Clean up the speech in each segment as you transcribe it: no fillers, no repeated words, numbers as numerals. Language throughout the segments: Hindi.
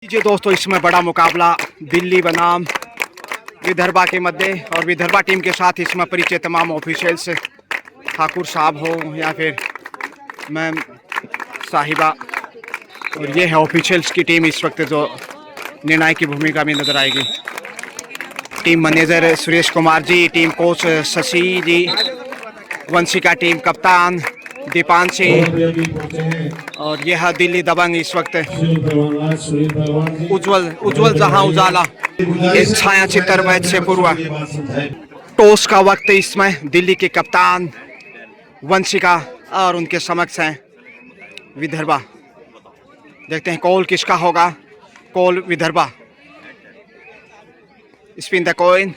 जी दोस्तों, इसमें बड़ा मुकाबला दिल्ली बनाम विदर्भा के मध्य और विदर्भा टीम के साथ इसमें परिचय तमाम ऑफिशियल्स ठाकुर साहब हो या फिर मैम साहिबा, और ये है ऑफिशियल्स की टीम इस वक्त जो निर्णायक की भूमिका में नजर आएगी। Team manager Suresh Kumar ji, team coach Shashi जी, वंशिका टीम कप्तान दीपांशी, और यह दिल्ली दबंग इस वक्त उज्जवल जहां उजाला एक छाया चित्र मैच से पूर्व। टॉस का वक्त इसमें दिल्ली के कप्तान वंशिका और उनके समक्ष हैं विदर्भा। देखते हैं कॉल किसका होगा। Call Vidarbha. Spin the coin.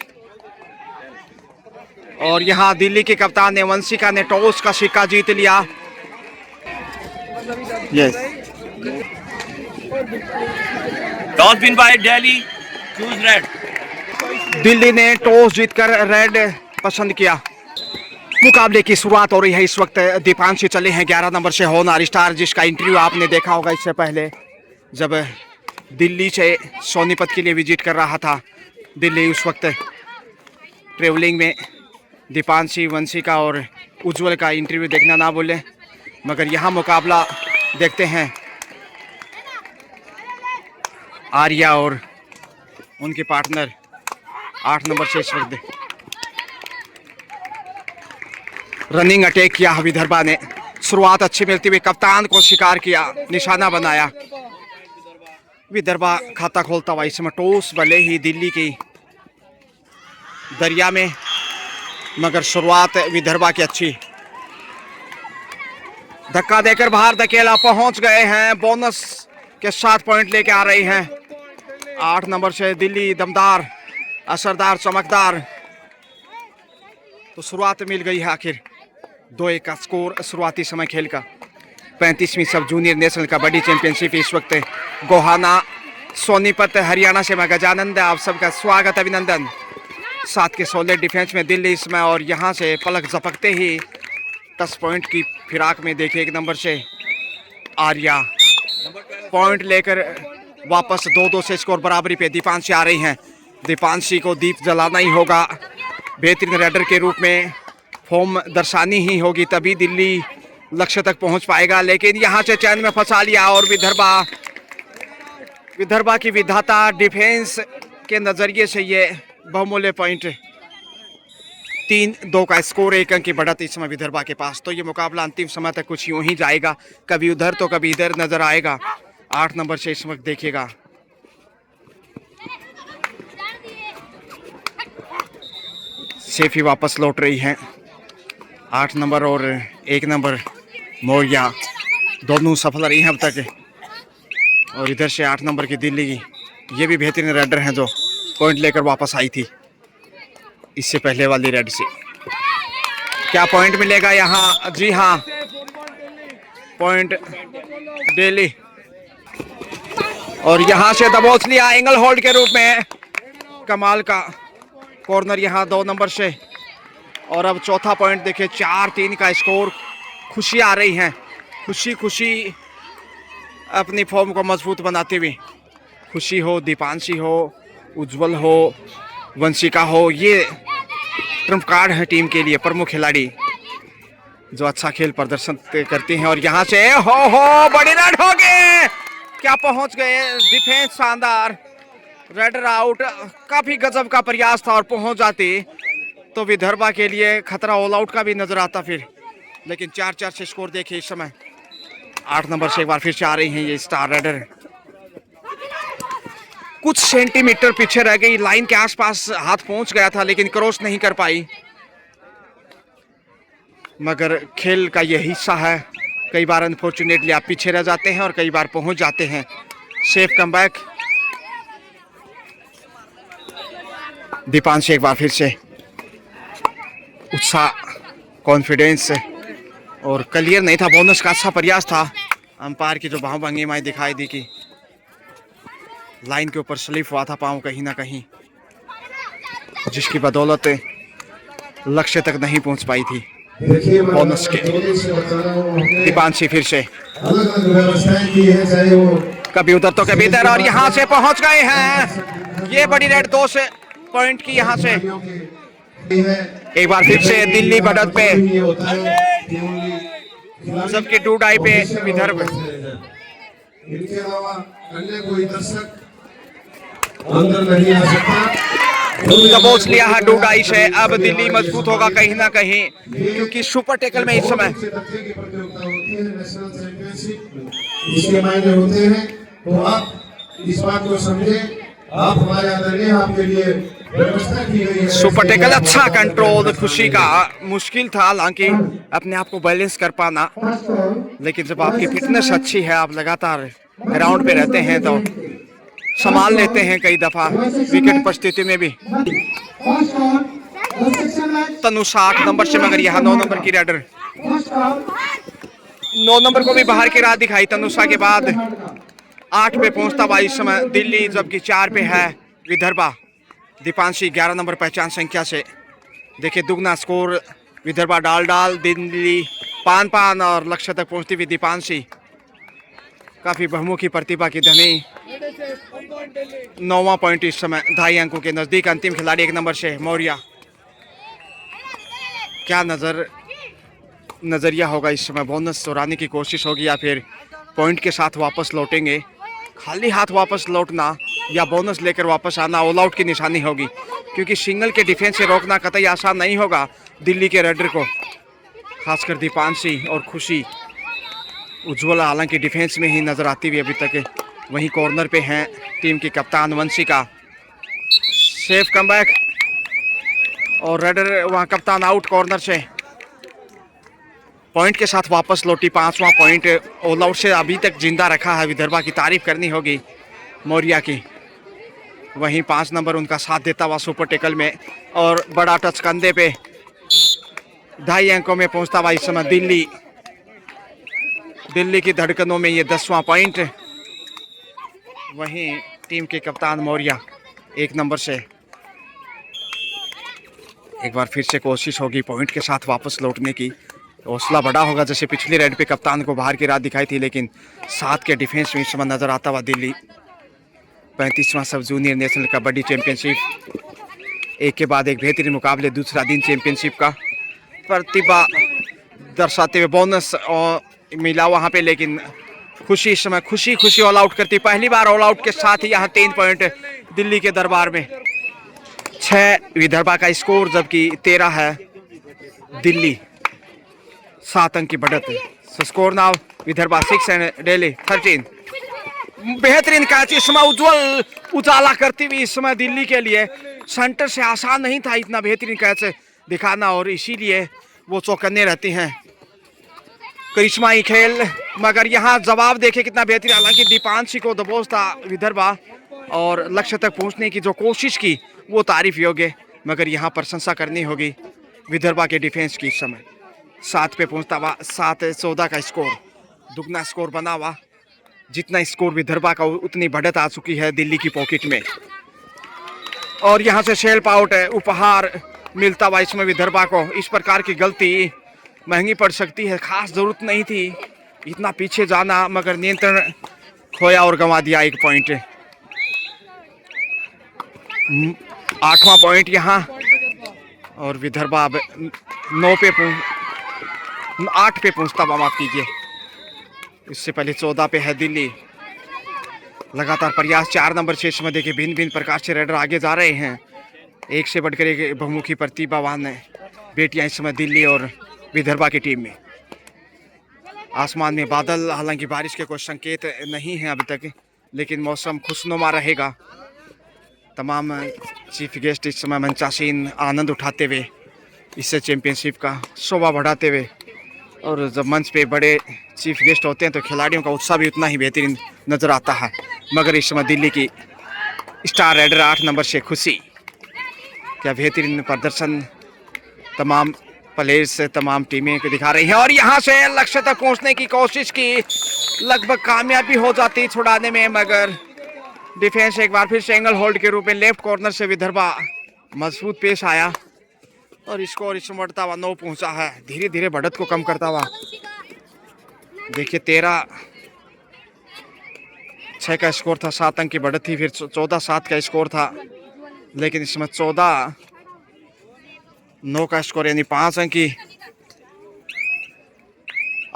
और यहाँ दिल्ली के कप्तान ने वंशिका ने टॉस का सिक्का जीत लिया। Yes, toss win bye Delhi, choose red. Delhi ने टॉस जीतकर रेड पसंद किया। मुकाबले की शुरुआत हो रही है। इस वक्त दीपांशी चले हैं 11 नंबर से होनहार स्टार, जिसका इंटरव्यू आपने देखा होगा इससे पहले जब दिल्ली से सोनीपत के लिए विजिट कर रहा था। दिल्ली उस वक्त ट्रेवलिंग में। दीपांशी, वंशिका और उज्जवल का इंटरव्यू देखना ना भूलें। मगर यहाँ मुकाबला देखते हैं आर्या और उनके पार्टनर 8 नंबर से इस वक्त रनिंग अटैक किया विदर्भा ने। शुरुआत अच्छी मिलती हुई कप्तान को शिकार किया, निशाना बनाया। विदर्भा खाता खोलता हुआ इसमें टॉस भले ही दिल्ली की दरिया में, मगर शुरुआत विदर्भा की अच्छी। धक्का देकर बाहर धकेला, पहुंच गए हैं। बोनस के 7 पॉइंट लेके आ रही हैं 8 नंबर से दिल्ली। दमदार, असरदार, चमकदार। तो शुरुआत मिल गई है आखिर। 2-1 का स्कोर शुरुआती समय खेल का। 35वीं सब जूनियर नेशनल कबड्डी चैंपियनशिप इस वक्त गोहाना सोनीपत हरियाणा से। मैं गजानंद, आप सबका स्वागत, अभिनंदन। 7 के सॉलिड डिफेंस में दिल्ली इसमें, और यहाँ से पलक झपकते ही 10 पॉइंट की फिराक में देखिए 1 नंबर से आर्या पॉइंट लेकर वापस 2-2 से स्कोर बराबरी पे दीपांशी आ रही हैं। दीपांशी को दीप जलाना ही होगा, बेहतरीन रेडर के रूप में फॉर्म दर्शानी ही होगी, तभी दिल्ली लक्ष्य तक पहुंच पाएगा। लेकिन यहाँ से चैन में फंसा लिया। और विदर्भा की विधाता डिफेंस के नज़रिए से ये बहुमूल्य पॉइंट। 3-2 का स्कोर, 1 अंक की बढ़त इस समय विदर्भा के पास। तो ये मुकाबला अंतिम समय तक कुछ यूं ही जाएगा, कभी उधर तो कभी इधर नजर आएगा। 8 नंबर से इस वक्त देखिएगा सेफी वापस लौट रही है। 8 नंबर और 1 नंबर मौर्या दोनों सफल रही हैं अब तक। और इधर से 8 नंबर की दिल्ली की ये भी बेहतरीन रेडर हैं जो पॉइंट लेकर वापस आई थी इससे पहले वाली रेड से। क्या पॉइंट मिलेगा यहाँ? जी हाँ, पॉइंट दिल्ली। और यहाँ से दबोच लिया एंगल होल्ड के रूप में। कमाल का कॉर्नर यहाँ 2 नंबर से। और अब चौथा पॉइंट देखिए, 4-3 का स्कोर। खुशी आ रही हैं, खुशी अपनी फॉर्म को मजबूत बनाते हुए। खुशी हो, दीपांशी हो, उज्जवल हो, वंशिका हो, ये ट्रम्प कार्ड है टीम के लिए। प्रमुख खिलाड़ी जो अच्छा खेल प्रदर्शन करते हैं। और यहाँ से हो बड़ी रेड हो गए। क्या पहुंच गए, डिफेंस शानदार, रेडर आउट। काफी गजब का प्रयास था और पहुंच जाते तो विदर्भा के लिए खतरा ऑल आउट का भी नजर आता फिर। लेकिन 4-4 से स्कोर देखिए इस समय। 8 नंबर से एक बार फिर से आ रही हैं ये स्टार रेडर। कुछ सेंटीमीटर पीछे रह गई, लाइन के आसपास हाथ पहुंच गया था लेकिन क्रॉस नहीं कर पाई। मगर खेल का ये हिस्सा है, कई बार अनफॉर्चुनेटली आप पीछे रह जाते हैं और कई बार पहुंच जाते हैं। Safe comeback. दीपांशी एक बार फिर से उत्साह, कॉन्फिडेंस, और क्लियर नहीं था। बोनस का अच्छा प्रयास था। अंपायर की जो भाव भंगिमाएं दिखाई दी कि लाइन के ऊपर स्लिप हुआ था पाँव कहीं ना कहीं, जिसकी बदौलत लक्ष्य तक नहीं पहुंच पाई थी। बोनस के दीपांशी फिर से अलग अलग व्यवस्थाएं की है, चाहे वो कभी उधर तो कभी इधर, और यहाँ से पहुंच गए हैं। ये बड़ी रेड 2 से पॉइंट की यहाँ से। एक बार फिर से दिल्ली बढ़त पे, सबके डूडाई पे विदर्भ। इनके अलावा अन्य कोई दर्शक अंदर नहीं आ सकता। दबोच लिया है डूडाई से। अब दिल्ली मजबूत होगा कहीं ना कहीं, क्योंकि सुपर टेकल में इस समय प्रतियोगिता होती है, नेशनल चैंपियनशिप इसके मायने होते हैं। तो आप इस बात को समझे, आप हमारे आदरणीय, आपके लिए व्यवस्था की गई है। सुपर टेकल अच्छा कंट्रोल, खुशी का मुश्किल था हालांकि अपने आप को बैलेंस कर पाना, लेकिन जब आपकी फिटनेस अच्छी है, आप लगातार ग्राउंड पे रहते हैं तो संभाल लेते हैं कई दफा विकेट परिस्थिति में भी। तनुषा 8 नंबर से, मगर यहाँ 9 नंबर की रेडर 9 नंबर को भी बाहर की राह दिखाई तनुषा के बाद। 8 पे पहुंचता हुआ इस समय दिल्ली, जबकि 4 पे है विदर्भा। दीपांशी 11 नंबर पहचान संख्या से। देखिए दुगना स्कोर, विदर्भा डाल दिल्ली पान और लक्ष्य तक पहुंचती हुई दीपांशी। काफी बहुमुखी प्रतिभा की धनी। 9वां पॉइंट इस समय 2.5 अंकों के नजदीक। अंतिम खिलाड़ी 1 नंबर से मौर्या। क्या नजरिया होगा इस समय? बोनस चुराने की कोशिश होगी या फिर पॉइंट के साथ वापस लौटेंगे? खाली हाथ वापस लौटना या बोनस लेकर वापस आना ऑल आउट की निशानी होगी, क्योंकि सिंगल के डिफेंस से रोकना कतई आसान नहीं होगा दिल्ली के रेडर को, खासकर दीपांशी और खुशी। उज्ज्वला हालांकि डिफेंस में ही नजर आती हुई अभी तक। वहीं कॉर्नर पे हैं टीम की कप्तान वंशिका। सेफ कमबैक और रेडर वहां कप्तान आउट कॉर्नर से। पॉइंट के साथ वापस लौटी, 5वां पॉइंट ऑल आउट से अभी तक जिंदा रखा है विदर्भा की। तारीफ करनी होगी मौर्या की। वहीं 5 नंबर उनका साथ देता हुआ सुपर टेकल में, और बड़ा टच कंधे पे 2.5 अंकों में पहुंचता हुआ इस समय दिल्ली की धड़कनों में ये 10वां पॉइंट। वहीं टीम के कप्तान मौर्या 1 नंबर से। एक बार फिर से कोशिश होगी पॉइंट के साथ वापस लौटने की। हौसला बड़ा होगा, जैसे पिछली रेड पे कप्तान को बाहर की राह दिखाई थी, लेकिन 7 के डिफेंस में इस समय नजर आता हुआ दिल्ली। 35वां सब जूनियर नेशनल कबड्डी चैंपियनशिप, एक के बाद एक बेहतरीन मुकाबले, दूसरा दिन चैंपियनशिप का। प्रतिभा दर्शाते हुए बोनस मिला वहां पे, लेकिन खुशी इस समय खुशी ऑल आउट करती। पहली बार ऑल आउट के साथ ही यहाँ 3 पॉइंट दिल्ली के दरबार में। 6 विदर्भा का स्कोर, जबकि 13 है दिल्ली। 7 अंक की बढ़त। Score now Vidarbha 6 and Delhi 13। बेहतरीन कैच इस समय, उज्जवल उजाला करती हुई इस समय दिल्ली के लिए। सेंटर से आसान नहीं था इतना बेहतरीन कैच दिखाना, और इसीलिए वो चौकन्ने रहती हैं। करिश्माई खेल, मगर यहाँ जवाब देखे कितना बेहतरीन। हालांकि दीपांशी को दबोचता विदर्भा, और लक्ष्य तक पहुंचने की जो कोशिश की वो तारीफ योग्य, मगर यहाँ प्रशंसा करनी होगी विदर्भा के डिफेंस की। इस समय 7 पे पहुंचता हुआ 7-14 का स्कोर, दुगना स्कोर बना हुआ। जितना स्कोर विदर्भा का उतनी बढ़त आ चुकी है दिल्ली की पॉकेट में। और यहाँ से शेल्प आउट उपहार मिलता हुआ इसमें विदर्भा को। इस प्रकार की गलती महंगी पड़ सकती है। खास जरूरत नहीं थी इतना पीछे जाना, मगर नियंत्रण खोया और गंवा दिया 1 पॉइंट। 8वां पॉइंट यहाँ, और विदर्भा अब 8 पे पहुंचता हुआ, माफ कीजिए। इससे पहले 14 पे है दिल्ली। लगातार प्रयास 4 नंबर 6 में देखिए भिन्न प्रकार से रेडर आगे जा रहे हैं। एक से बढ़कर एक बहुमुखी प्रतिभावान बेटियां इस समय दिल्ली और विदर्भा की टीम में। आसमान में बादल, हालांकि बारिश के कोई संकेत नहीं है अभी तक, लेकिन मौसम खुशनुमा रहेगा। तमाम चीफ गेस्ट इस समय मंचासीन आनंद उठाते हुए इससे चैंपियनशिप का शोभा बढ़ाते हुए। और जब मंच पे बड़े चीफ गेस्ट होते हैं तो खिलाड़ियों का उत्साह भी उतना ही बेहतरीन नज़र आता है। मगर इस समय दिल्ली की स्टार रेडर 8 नंबर से खुशी, क्या बेहतरीन प्रदर्शन तमाम प्लेयर्स तमाम टीमें को दिखा रही हैं। और यहाँ से लक्ष्य तक पहुँचने की कोशिश की, लगभग कामयाबी हो जाती छुड़ाने में, मगर डिफेंस एक बार फिर से एंगल होल्ड के रूप में लेफ्ट कॉर्नर से विदर्भा मजबूत पेश आया, और स्कोर इस बढ़ता हुआ 9 पहुंचा है। धीरे धीरे बढ़त को कम करता हुआ देखिए 13 6 का स्कोर था, 7 अंक की बढ़त थी, फिर 14-7 का स्कोर था, लेकिन इसमें 14-9 का स्कोर यानी 5 अंक की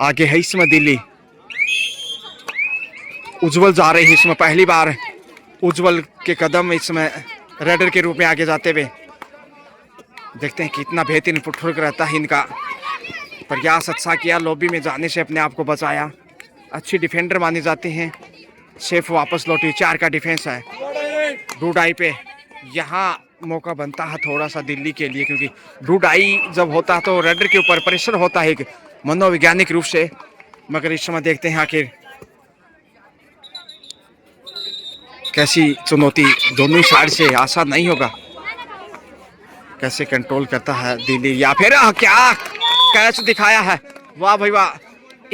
आगे है इसमें दिल्ली। उज्जवल जा रही है इसमें, पहली बार उज्जवल के कदम इसमें रेडर के रूप में आगे जाते हुए। देखते हैं कितना बेहतरीन फुटवर्क रहता है इनका। प्रयास अच्छा किया, लॉबी में जाने से अपने आप को बचाया, अच्छी डिफेंडर माने जाते हैं। सेफ वापस लौटी, 4 का डिफेंस है डूडाई पे। यहाँ मौका बनता है थोड़ा सा दिल्ली के लिए, क्योंकि डूडाई जब होता है तो रेडर के ऊपर प्रेशर होता है एक मनोवैज्ञानिक रूप से। मगर इस समय देखते हैं आखिर कैसी चुनौती, दोनों ही साइड से आसान नहीं होगा। कैसे कंट्रोल करता है दिल्ली, या फिर क्या कैच दिखाया है, वाह भाई वाह।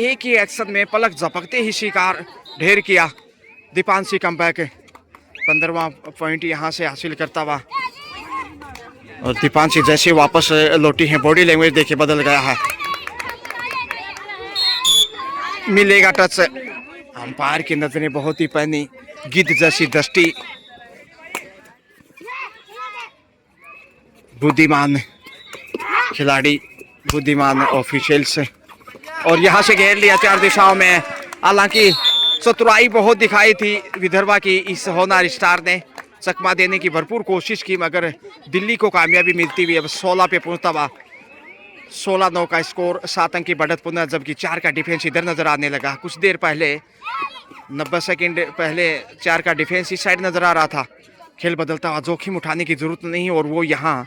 एक ही एक्शन में पलक झपकते ही शिकार ढेर किया दीपांशी। कमबैक 15वां पॉइंट यहाँ से हासिल करता हुआ, और दीपांशी जैसे वापस लौटी है, बॉडी लैंग्वेज देखिए बदल गया है। मिलेगा टच, अंपायर की नजरें बहुत ही पैनी, गिद्ध जैसी दृष्टि। बुद्धिमान खिलाड़ी, बुद्धिमान ऑफिशियल्स, और यहाँ से घेर लिया 4 दिशाओं में। हालांकि चतुराई बहुत दिखाई थी विदर्भा की इस होनहार स्टार ने, चकमा देने की भरपूर कोशिश की, मगर दिल्ली को कामयाबी मिलती हुई अब 16 पे पहुंचता हुआ। 16-9 का स्कोर, 7 अंक की बढ़त पुनः, जबकि 4 का डिफेंस इधर नजर आने लगा। कुछ देर पहले 90 सेकंड पहले 4 का डिफेंस इस साइड नजर आ रहा था। खेल बदलता हुआ, जोखिम उठाने की जरूरत नहीं, और वो यहाँ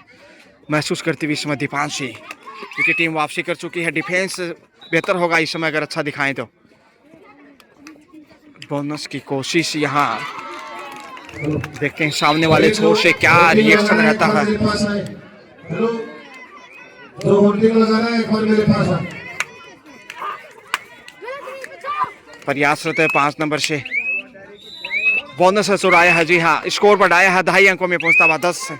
महसूस करती हुई इस समय दीपांशी, क्योंकि टीम वापसी कर चुकी है। डिफेंस बेहतर होगा इस समय अगर अच्छा दिखाएं तो। बोनस की कोशिश यहाँ, देखते हैं सामने वाले छोर से क्या रिएक्शन रहता है। हेलो, जो होल्डिंग लगा रहा है एक बार मेरे पास आ। प्रयासरत है 5 नंबर से, बोनस चुराया है, जी हाँ, स्कोर बढ़ाया है, 2.5 अंकों में पहुंचता हुआ 10।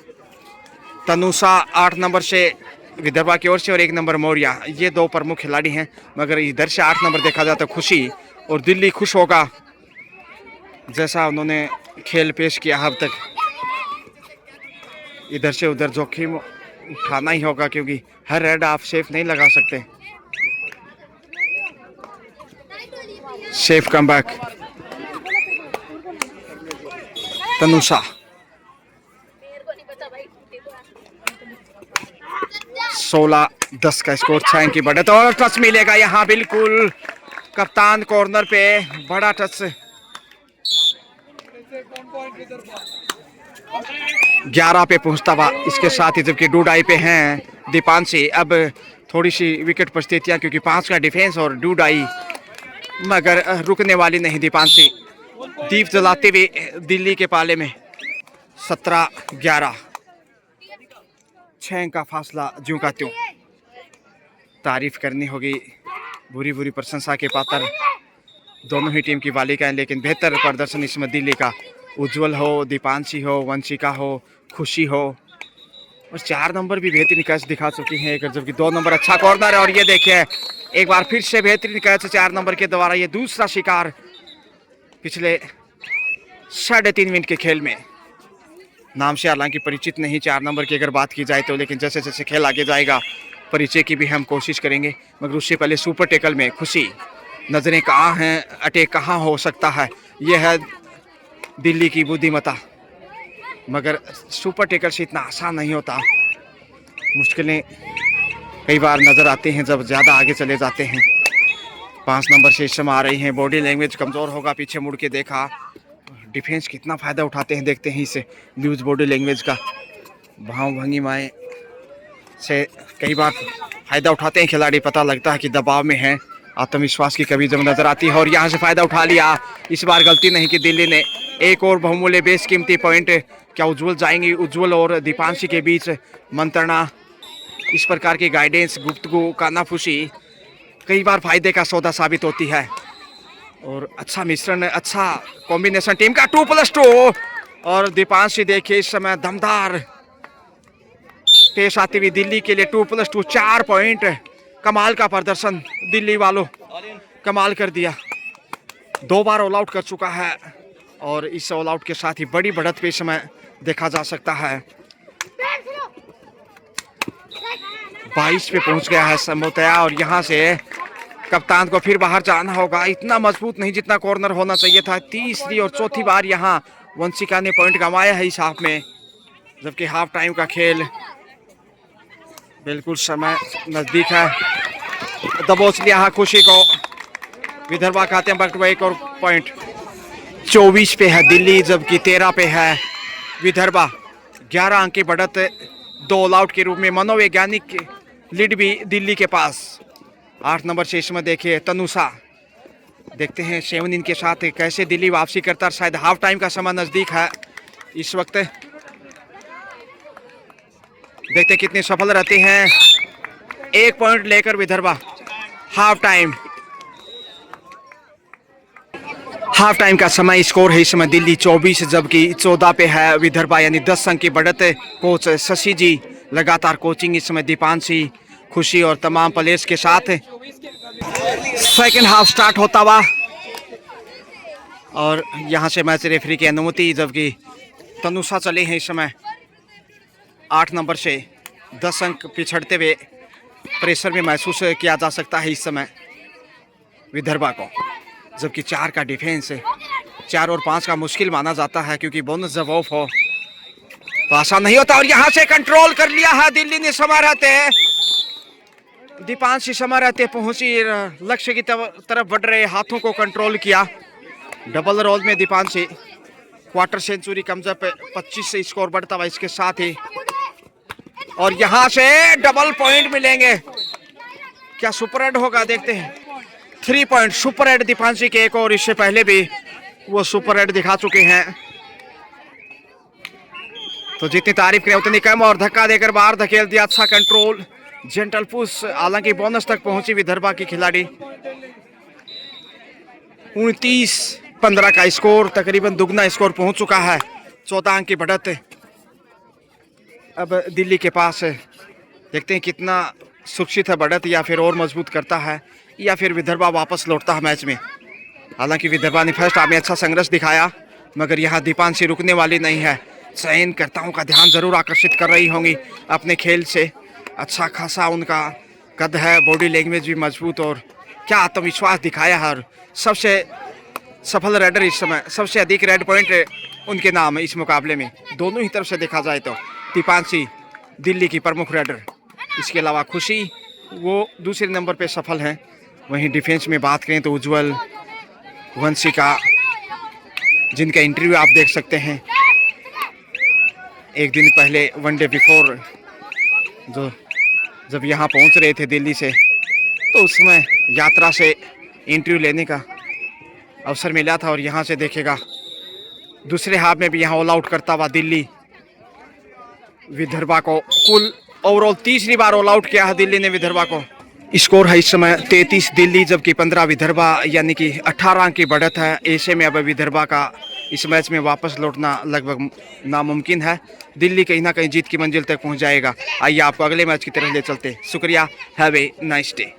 तनुषा 8 नंबर से विदर्भा की ओर से, और 1 नंबर मौर्या, ये 2 प्रमुख खिलाड़ी हैं। मगर इधर से 8 नंबर देखा जाता तो खुशी, और दिल्ली खुश होगा जैसा उन्होंने खेल पेश किया अब तक। इधर से उधर जोखिम उठाना ही होगा, क्योंकि हर रेड आप सेफ नहीं लगा सकते। सेफ कमबैक तनुषा, 16-10 का स्कोर, 6 अंक की बढ़त, और टच मिलेगा यहाँ बिल्कुल कप्तान कॉर्नर पे, बड़ा टच। 11 पे पहुंचता हुआ, इसके साथ ही जबकि डूडाई पे हैं दीपांशी। अब थोड़ी सी विकेट परिस्थितियां, क्योंकि 5 का डिफेंस और डूडाई, मगर रुकने वाली नहीं दीपांशी, दीप जलाते हुए दिल्ली के पाले में। 17-11, 6 का फासला ज्यों का त्यों। तारीफ करनी होगी, बुरी बुरी प्रशंसा के पात्र दोनों ही टीम की बालिकाएं, लेकिन बेहतर प्रदर्शन इसमें दिल्ली का। उज्जवल हो, दीपांशी हो, वंशिका हो, खुशी हो, और 4 नंबर भी बेहतरीन कैच दिखा चुकी हैं, जबकि 2 नंबर अच्छा कॉर्नर है। और ये देखिए एक बार फिर से बेहतरीन कैच 4 नंबर के द्वारा, ये दूसरा शिकार पिछले 3.5 मिनट के खेल में। नाम से हालांकि परिचित नहीं 4 नंबर की अगर बात की जाए तो, लेकिन जैसे जैसे खेल आगे जाएगा परिचय की भी हम कोशिश करेंगे। मगर उससे पहले सुपर टेकल में खुशी, नजरें कहाँ हैं, अटैक कहाँ हो सकता है, यह है दिल्ली की बुद्धिमत्ता। मगर सुपर टेकल से इतना आसान नहीं होता, मुश्किलें कई बार नज़र आती हैं जब ज़्यादा आगे चले जाते हैं। 5 नंबर से इस समय आ रही हैं, बॉडी लैंग्वेज कमज़ोर होगा, पीछे मुड़ के देखा, डिफेंस कितना फ़ायदा उठाते हैं देखते हैं इसे, लूज बॉडी लैंग्वेज का, भाव भंगिमाएँ से कई बार फ़ायदा उठाते हैं खिलाड़ी, पता लगता है कि दबाव में हैं, आत्मविश्वास की कमी जब नज़र आती है। और यहाँ से फ़ायदा उठा लिया, इस बार गलती नहीं की दिल्ली ने। एक और बहुमूल्य बेशकीमती पॉइंट, क्या उज्जवल जाएंगी? उज्जवल और दीपांशी के बीच मंत्रणा, इस प्रकार की गाइडेंस, गुफ्तगू, कानाफूसी कई बार फायदे का सौदा साबित होती है। और अच्छा मिश्रण, अच्छा कॉम्बिनेशन टीम का 2+2। और दीपांशी देखिए इस समय दमदार पेश आती हुई दिल्ली के लिए 2+2, 4 पॉइंट। कमाल का प्रदर्शन दिल्ली वालों, कमाल कर दिया। 2 बार ऑल आउट कर चुका है और इस ऑल आउट के साथ ही बड़ी बढ़त पे समय देखा जा सकता है। 22 पे पहुंच गया है समोतया और यहाँ से कप्तान को फिर बाहर जाना होगा। इतना मजबूत नहीं जितना कॉर्नर होना चाहिए था। तीसरी और चौथी बार यहाँ वंशिका ने पॉइंट गंवाया है इस हाफ में, जबकि हाफ टाइम का खेल बिल्कुल समय नजदीक है। दबोच लिया है खुशी को। विदर्भा खाते हैं बट एक और पॉइंट। 24 पे है दिल्ली जबकि 13 पे है विदर्भा। 11 अंक की बढ़त 2 ऑल आउट के रूप में। मनोवैज्ञानिक लीड भी दिल्ली के पास। 8 नंबर शेष में देखिए तनुषा। देखते हैं 7 इन के साथ कैसे दिल्ली वापसी करता है। शायद हाफ टाइम का समय नजदीक है इस वक्त। देखते कितने सफल रहते हैं। 1 पॉइंट लेकर विदर्भा। हाफ टाइम का समय स्कोर है इस समय दिल्ली 24 जबकि 14 पे है विदर्भा, यानी 10 अंक की बढ़त है। कोच शशि जी लगातार कोचिंग इस समय दीपांशी, खुशी और तमाम प्लेयर्स के साथ। सेकंड हाफ स्टार्ट होता हुआ और यहां से मैच रेफरी की अनुमति, जबकि तनुषा चले हैं इस समय 8 नंबर से। 10 अंक पिछड़ते हुए प्रेशर में महसूस किया जा सकता है इस समय विदर्भा को, जबकि 4 का डिफेंस है। 4 और 5 का मुश्किल माना जाता है क्योंकि बोनस जब ऑफ हो तो आसान नहीं होता। और यहां से कंट्रोल कर लिया है दिल्ली ने। समय रहते दीपांशी समय रहते पहुंची लक्ष्य की तरफ बढ़ रहे हाथों को कंट्रोल किया। डबल रोल में दीपांशी क्वार्टर सेंचुरी कमजोर पे 25 से स्कोर बढ़ता हुआ इसके साथ ही। और यहां से डबल पॉइंट मिलेंगे, क्या सुपर एड होगा देखते हैं। 3 पॉइंट सुपर एड दीपांशी के एक, और इससे पहले भी वो सुपर एड दिखा चुके हैं। तो जितनी तारीफ करें उतनी कम, और धक्का देकर बाहर धकेल दिया। अच्छा कंट्रोल, जेंटल पुश, हालांकि बोनस तक पहुंची विदर्भा की खिलाड़ी। 29-15 का स्कोर, तकरीबन दुगना स्कोर पहुंच चुका है। 14 अंक की बढ़त अब दिल्ली के पास है। देखते हैं कितना सुरक्षित है बढ़त, या फिर और मजबूत करता है, या फिर विदर्भा वापस लौटता है मैच में। हालांकि विदर्भा ने फर्स्ट हाफ में अच्छा संघर्ष दिखाया, मगर यहाँ दीपांशी रुकने वाली नहीं है। चयनकर्ताओं का ध्यान जरूर आकर्षित कर रही होंगी अपने खेल से। अच्छा खासा उनका कद है, बॉडी लैंग्वेज भी मजबूत, और क्या आत्मविश्वास दिखाया है। और सबसे सफल रेडर इस समय, सबसे अधिक रेड पॉइंट उनके नाम है इस मुकाबले में। दोनों ही तरफ से देखा जाए तो दीपांशी दिल्ली की प्रमुख रेडर, इसके अलावा खुशी वो दूसरे नंबर पे सफल हैं। वहीं डिफेंस में बात करें तो उज्जवल, वंशिका, जिनका इंटरव्यू आप देख सकते हैं एक दिन पहले वनडे बिफोर, जो जब यहाँ पहुँच रहे थे दिल्ली से, तो उसमें यात्रा से इंटरव्यू लेने का अवसर मिला था। और यहाँ से देखेगा दूसरे हाफ में भी यहाँ ऑल आउट करता हुआ दिल्ली विदर्भा को। कुल ओवरऑल तीसरी बार ऑल आउट किया है दिल्ली ने विदर्भा को। स्कोर है इस समय 33 दिल्ली जबकि 15 विदर्भा, यानी कि 18 अंक की बढ़त है। ऐसे में अब विदर्भा का इस मैच में वापस लौटना लगभग नामुमकिन है। दिल्ली कहीं ना कहीं जीत की मंजिल तक पहुंच जाएगा। आइए आपको अगले मैच की तरफ ले चलते। शुक्रिया, हैव ए नाइस डे।